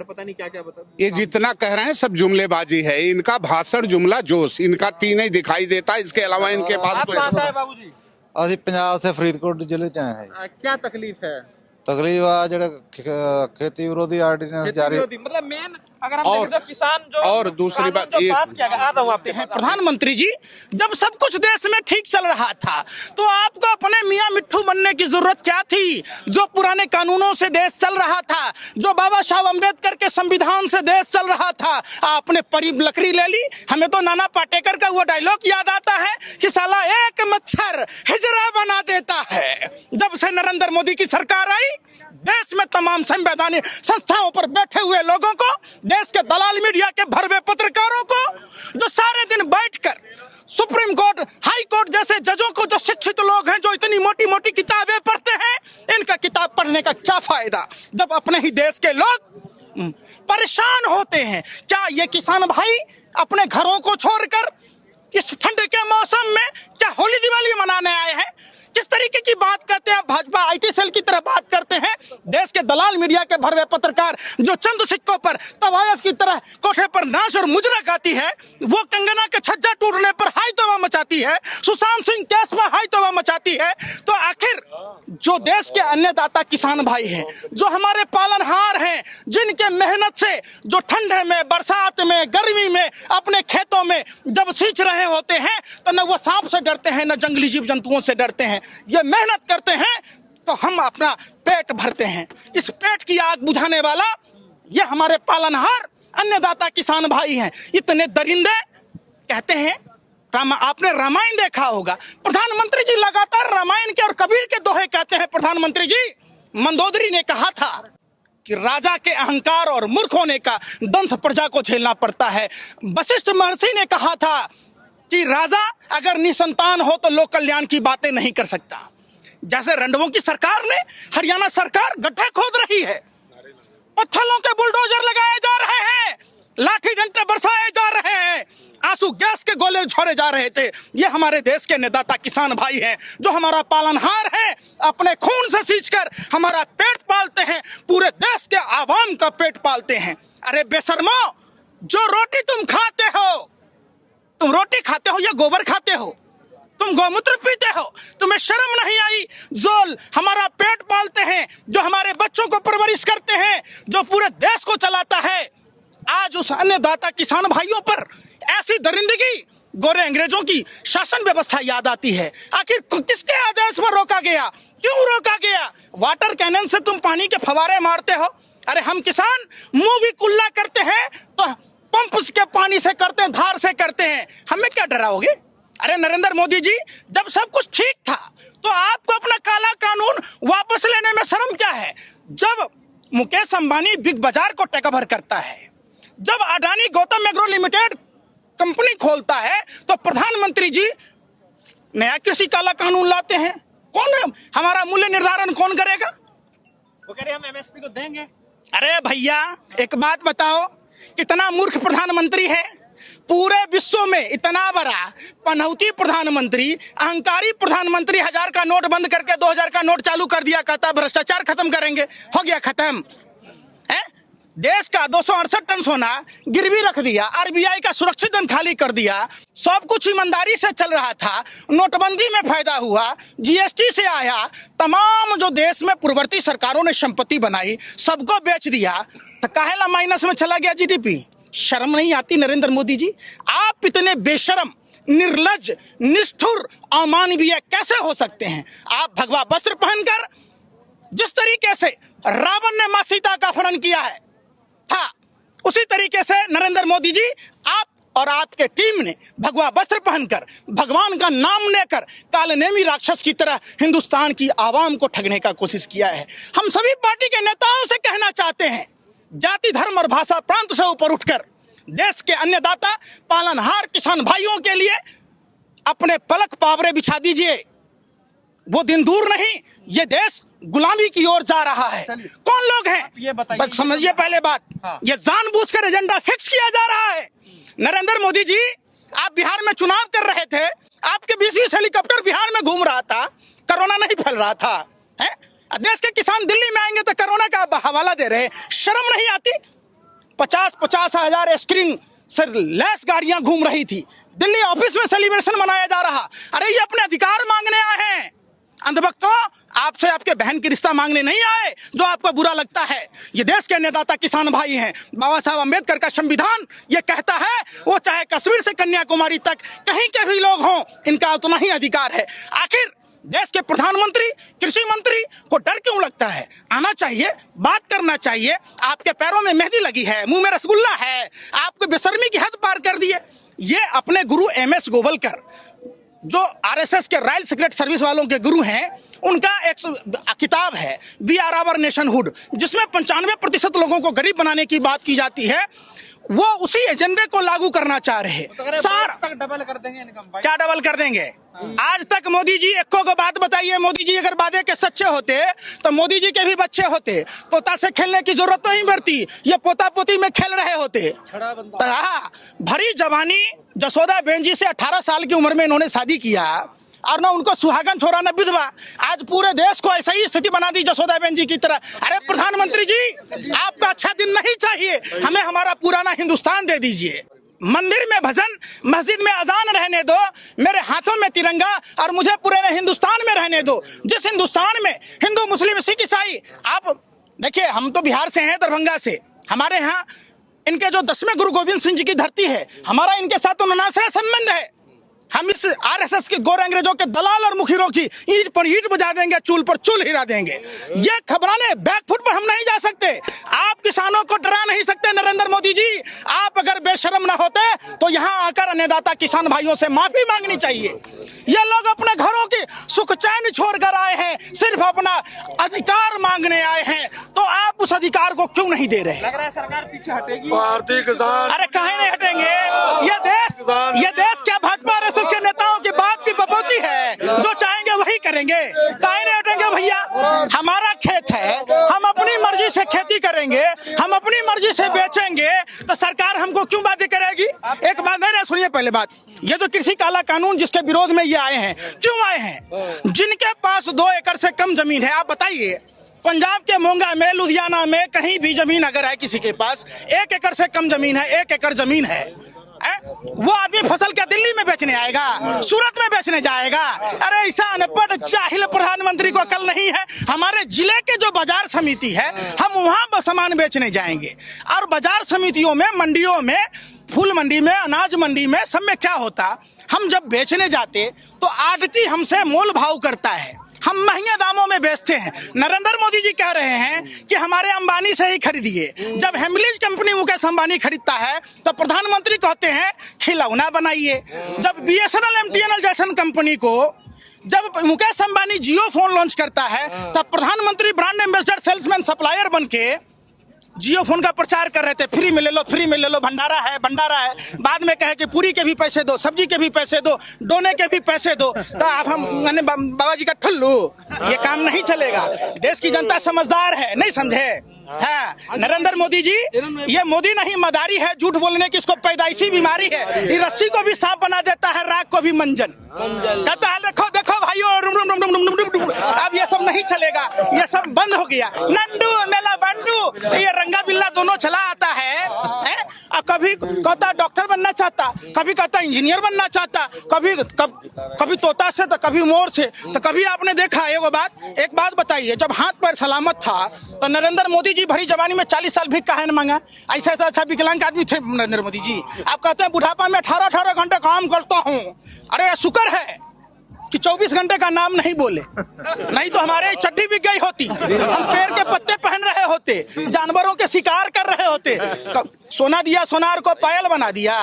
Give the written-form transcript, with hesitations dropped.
पता नहीं क्या क्या बता। ये जितना कह रहे हैं सब जुमलेबाजी है, इनका भाषण जुमला जोश, इनका तीन ही दिखाई देता, इसके अलावा इनके पास आप कहाँ से आए बाबूजी? ਅਸੀਂ ਪੰਜਾਬ ਸੇ ਫਰੀਦਕੋਟ ਜ਼ਿਲ੍ਹੇ ਚ ਆਏ ਹਾਂ ਜੀ। क्या तकलीफ है? ਤਕਲੀਫ ਆ ਜਿਹੜੇ खेती विरोधी ऑर्डिनेंस जारी विरोधी मतलब मेन अगर हम और- देखें तो किसान जो और दूसरी कानून बात जो ये- पास किया गया, आता हूं आपके हैं प्रधानमंत्री जी, जब सब कुछ देश में ठीक चल रहा था तो आपको अपने मियां मिट्ठू बनने की जरूरत क्या थी? जो पुराने कानूनों से देश चल रहा था, जो बाबा साहब अम्बेडकर के संविधान से देश चल रहा था, आपने परी लकड़ी ले ली। हमें तो नाना पाटेकर का वो डायलॉग याद आता है कि साला एक मच्छर हिजरा बना देता है। जब से नरेंद्र मोदी की सरकार आई, देश में तमाम संवैधानिक संस्थाओं पर बैठे हुए लोगों को, देश के दलाल मीडिया के भरवे पत्रकारों को, जो सारे दिन बैठकर सुप्रीम कोर्ट, हाई कोर्ट जैसे जजों को, जो शिक्षित लोग हैं, जो इतनी मोटी मोटी किताबें पढ़ते हैं, इनका किताब पढ़ने का क्या फायदा जब अपने ही देश के लोग परेशान होते हैं। क्या ये किसान भाई अपने घरों को छोड़कर इस ठंड के मौसम में क्या होली दिवाली मनाने आए हैं? किस तरीके की बात करते हैं? भाजपा आईटी सेल की तरह बात करते हैं। देश के दलाल मीडिया के भरवे पत्रकार जो चंद सिक्कों पर तवायफ की तरह कोठे पर नाच और मुजरा गाती है, वो कंगना के छज्जा टूटने पर हाई तौबा मचाती है, सुशांत सिंह केस पर हाई तौबा मचाती है। तो आखिर जो देश के अन्नदाता किसान भाई हैं, जो हमारे पालनहार हैं, जिनके मेहनत से जो ठंडे में, बरसात में, गर्मी में अपने खेतों में जब सींच रहे होते हैं, तो न वो सांप से डरते हैं, न जंगली जीव जंतुओं से डरते हैं। ये मेहनत करते हैं तो हम अपना पेट भरते हैं। इस पेट की आग बुझाने वाला ये हमारे पालनहार अन्नदाता किसान भाई हैं। इतने दरिंदे कहते हैं। आपने रामायण देखा होगा, प्रधानमंत्री जी लगातार रामायण के और कबीर के दोहे कहते हैं। प्रधानमंत्री जी, मंदोदरी ने कहा था कि राजा के अहंकार और मूर्ख होने का दंश प्रजा को झेलना पड़ता है। वशिष्ठ महर्षि ने कहा था कि राजा अगर निसंतान हो तो लोक कल्याण की बातें नहीं कर सकता। जैसे रंडवों की सरकार ने, हरियाणा सरकार गड्ढे खोद रही है, पत्थरों के बुलडोजर लगाए जा रहे हैं, लाठी डंडे बरसाए जा रहे हैं, आंसू गैस के गोले छोड़े जा रहे थे। ये हमारे देश के अन्नदाता किसान भाई हैं, जो हमारा पालनहार है, अपने खून से सींचकर हमारा पेट पालते हैं, पूरे देश के आवाम का पेट पालते हैं। अरे बेशर्मो, जो रोटी तुम खाते हो, तुम रोटी खाते हो या गोबर खाते हो? तुम गौमूत्र पीते हो? तुम्हें शर्म नहीं आई? जो हमारा पेट पालते हैं, जो हमारे बच्चों को परवरिश करते हैं, जो पूरे देश को चलाता है, आज उस अन्नदाता किसान भाइयों पर ऐसी दरिंदगी, गोरे अंग्रेजों की शासन व्यवस्था याद आती है। आखिर किसके आदेश पर रोका गया? क्यों रोका गया? वाटर कैनन से तुम पानी के फवारे मारते हो। अरे हम किसान मुंह भी कुल्ला करते हैं तो पंप के पानी से करते हैं, धार से करते हैं, हमें क्या डराओगे? अरे नरेंद्र मोदी जी, जब सब कुछ ठीक था तो आपको अपना काला कानून वापस लेने में शर्म क्या है? जब मुकेश अंबानी बिग बाजार को टेक ओवर करता है, जब Adani Gautam agro limited company खोलता है, तो प्रधानमंत्री जी नया कृषि काला कानून लाते हैं। कौन हमारा मूल्य निर्धारण कौन करेगा? वो कह रहे हम एमएसपी को देंगे। अरे भैया, एक बात बताओ, कितना मूर्ख प्रधानमंत्री है? पूरे विश्व में इतना बड़ा पनौती प्रधानमंत्री, अहंकारी प्रधानमंत्री 1000 का नोट बंद करके 2000 का नोट चालू कर दिया, कहता भ्रष्टाचार खत्म करेंगे। हो गया खत्म है? देश का 268 टन सोना गिरवी रख दिया, आरबीआई का सुरक्षित धन खाली कर दिया, सब कुछ ईमानदारी से चल रहा था, नोटबंदी में फायदा हुआ, जीएसटी से आया, तमाम जो देश में पूर्ववर्ती सरकारों ने संपत्ति बनाई सबको बेच दिया, तो काहेला माइनस में चला गया जीडीपी? शर्म नहीं आती नरेंद्र मोदी जी? आप इतने बेशरम, निर्लज, निष्ठुर, अमानवीय कैसे हो सकते हैं? आप भगवा वस्त्र पहनकर जिस तरीके से रावण ने मां सीता का अपहरण किया है था, उसी तरीके से नरेंद्र मोदी जी, आप और आपके टीम ने भगवा वस्त्र पहनकर, भगवान का नाम लेकर कालनेमी राक्षस की तरह हिंदुस्तान की आवाम को ठगने का कोशिश किया है। हम सभी पार्टी के नेताओं से कहना चाहते हैं, जाति, धर्म और भाषा प्रांत से ऊपर उठकर देश के अन्नदाता पालनहार किसान भाइयों के लिए अपने पलक पावरे बिछा दीजिए। वो दिन दूर नहीं, ये देश गुलामी की ओर जा रहा है। कौन लोग हैं ये बताइए, समझिए पहले बात। हाँ। ये जानबूझकर एजेंडा फिक्स किया जा रहा है। नरेंद्र मोदी जी, आप बिहार में चुनाव कर रहे थे, आपके 20-20 हेलीकॉप्टर बिहार में घूम रहा था, कोरोना नहीं फैल रहा था, है? देश के किसान दिल्ली में आएंगे तो कोरोना का हवाला दे रहे। शर्म नहीं आती? 50-50 हजार स्क्रीन से लैस गाड़ियां घूम रही थी। दिल्ली ऑफिस में सेलिब्रेशन मनाया जा रहा। अरे ये अपने अधिकार मांगने आए हैं। अंधभक्तों, आपसे आपके बहन की रिश्ता मांगने नहीं आए जो आपको बुरा लगता है। ये देश के अन्नदाता किसान भाई हैं। बाबा साहब अम्बेडकर का संविधान ये कहता है, वो चाहे कश्मीर से कन्याकुमारी तक कहीं के भी लोग हों, इनका उतना ही अधिकार है। आखिर देश के प्रधानमंत्री, कृषि मंत्री को डर क्यों लगता है? आना चाहिए, बात करना चाहिए। आपके पैरों में मेहंदी लगी है, मुंह में रसगुल्ला है, आपको बेशर्मी की हद पार कर दिए। ये अपने गुरु MS गोवलकर, जो RSS के रॉयल सीक्रेट सर्विस वालों के गुरु हैं, उनका एक किताब है वी आर आवर नेशनहुड, जिसमें 95% लोगों को गरीब बनाने की बात की जाती है। वो उसी एजेंडे को लागू करना चाह रहे हैं। तक डबल कर देंगे इनकम भाई। क्या डबल कर देंगे? आज तक मोदी जी एको को बात बताइए। मोदी जी अगर वादे के सच्चे होते तो मोदी जी के भी बच्चे होते, तोता से खेलने की जरूरत नहीं पड़ती, ये पोता पोती में खेल रहे होते। भरी जवानी जसोदा बेन जी से 18 साल की उम्र में इन्होंने शादी किया, और ना उनको सुहागन छोरा न विधवा। आज पूरे देश को ऐसा ही स्थिति बना दी जसोदा बेन जी की तरह। अरे प्रधानमंत्री जी, आपका अच्छा दिन नहीं चाहिए, हमें हमारा पुराना हिंदुस्तान दे दीजिए। मंदिर में भजन, मस्जिद में अजान रहने दो, मेरे हाथों में तिरंगा और मुझे पूरे हिंदुस्तान में रहने दो। जिस हिंदुस्तान में हिंदू, मुस्लिम, सिख, ईसाई, आप देखिए, हम तो बिहार से हैं, दरभंगा से। हमारे यहाँ इनके जो 10वें गुरु गोविंद सिंह जी की धरती है, हमारा इनके साथ तो नासरा संबंध है। हम इस RSS के गोर अंग्रेजों के दलाल और मुखिरों की ईंट पर ईंट बजा देंगे, चूल पर चूल हिला देंगे। ये खबराने बैकफुट पर हम नहीं जा सकते। आप किसानों को डरा नहीं सकते नरेंद्र मोदी जी। आप अगर बेशरम न होते तो यहाँ आकर अन्नदाता किसान भाइयों से माफी मांगनी चाहिए। ये लोग अपने घरों की सुख चैन छोड़कर आए हैं, सिर्फ अपना अधिकार मांगने आए हैं, तो आप उस अधिकार को क्यों नहीं दे रहे? लग रहा है सरकार पीछे हटेगी। भारतीय किसान, अरे काहे नहीं हटेंगे? ये देश क्या भाजपा RSS के नेताओं की बात की बपोती है? जो चाहेंगे वही करेंगे। काहे नहीं हटेंगे भैया? हमारा खेत है, हम अपनी मर्जी से खेती करेंगे, हम अपनी मर्जी से बेचेंगे, तो सरकार हमको क्यों बातें करेगी? एक बात है ना, सुनिए पहले बात। ये जो कृषि काला कानून जिसके विरोध में ये आए हैं, क्यों आए हैं? जिनके पास 2 एकड़ से कम जमीन है, आप बताइए, पंजाब के मोंगा में, लुधियाना में कहीं भी जमीन अगर है किसी के पास, 1 एकड़ से कम जमीन है, 1 एकड़ जमीन है, वो आदमी फसल क्या दिल्ली में बेचने आएगा, सूरत में बेचने जाएगा? अरे ऐसा अनपढ़ जाहिल प्रधानमंत्री को अकल नहीं है। हमारे जिले के जो बाजार समिति है, हम वहां सामान बेचने जाएंगे, और बाजार समितियों में, मंडियों में, फूल मंडी में, अनाज मंडी में, सब में क्या होता, हम जब बेचने जाते तो आड़ती हमसे मोल भाव करता है, हम महंगे दामों में बेचते हैं। नरेंद्र मोदी जी कह रहे हैं कि हमारे अंबानी से ही खरीदिए। जब हेमलीज कंपनी मुकेश अंबानी खरीदता है तो प्रधानमंत्री कहते हैं खिलौना बनाइए। जब BSNL MTNL जैसन कंपनी को, जब मुकेश अंबानी जियो फोन लॉन्च करता है, तब प्रधानमंत्री ब्रांड एम्बेसडर, सेल्समैन, सप्लायर बन के जियो फोन का प्रचार कर रहे थे। फ्री में ले लो, फ्री में ले लो, भंडारा है, भंडारा है। बाद में कहे कि पूरी के भी पैसे दो, सब्जी के भी पैसे दो, डोने के भी पैसे दो। तो आप हम बाबा जी का ठुल्लू, ये काम नहीं चलेगा। देश की जनता समझदार है, नहीं समझे? है नरेंद्र मोदी जी, ये मोदी नहीं मदारी है, झूठ बोलने की इसको पैदाइशी बीमारी है। ये रस्सी को भी सांप बना देता है, राख को भी मंजन कहता है। देखो देखो भाइयों, अब ये सब नहीं चलेगा, ये सब बंद हो गया। नंडू मेला बंडू, ये रंगा बिल्ला दोनों चला आता है, और कभी कहता डॉक्टर बनना चाहता, कभी कहता इंजीनियर बनना चाहता, कभी तोता से तो कभी मोर से। तो कभी आपने देखा एक बात बताइए, जब हाथ पैर सलामत था तो नरेंद्र मोदी जी भरी जवानी में 40 साल भीख काहे न मांगा? ऐसा अच्छा विकलांग आदमी थे नरेंद्र मोदी जी। आप कहते हैं बुढ़ापा में 18 घंटे काम करता हूँ। अरे शुक्र है कि 24 घंटे का नाम नहीं बोले, नहीं तो हमारे चड्डी बिक गई होती, हम पेड़ के पत्ते पहन रहे होते, जानवरों के शिकार कर रहे होते। सोना दिया सोनार को पायल बना दिया।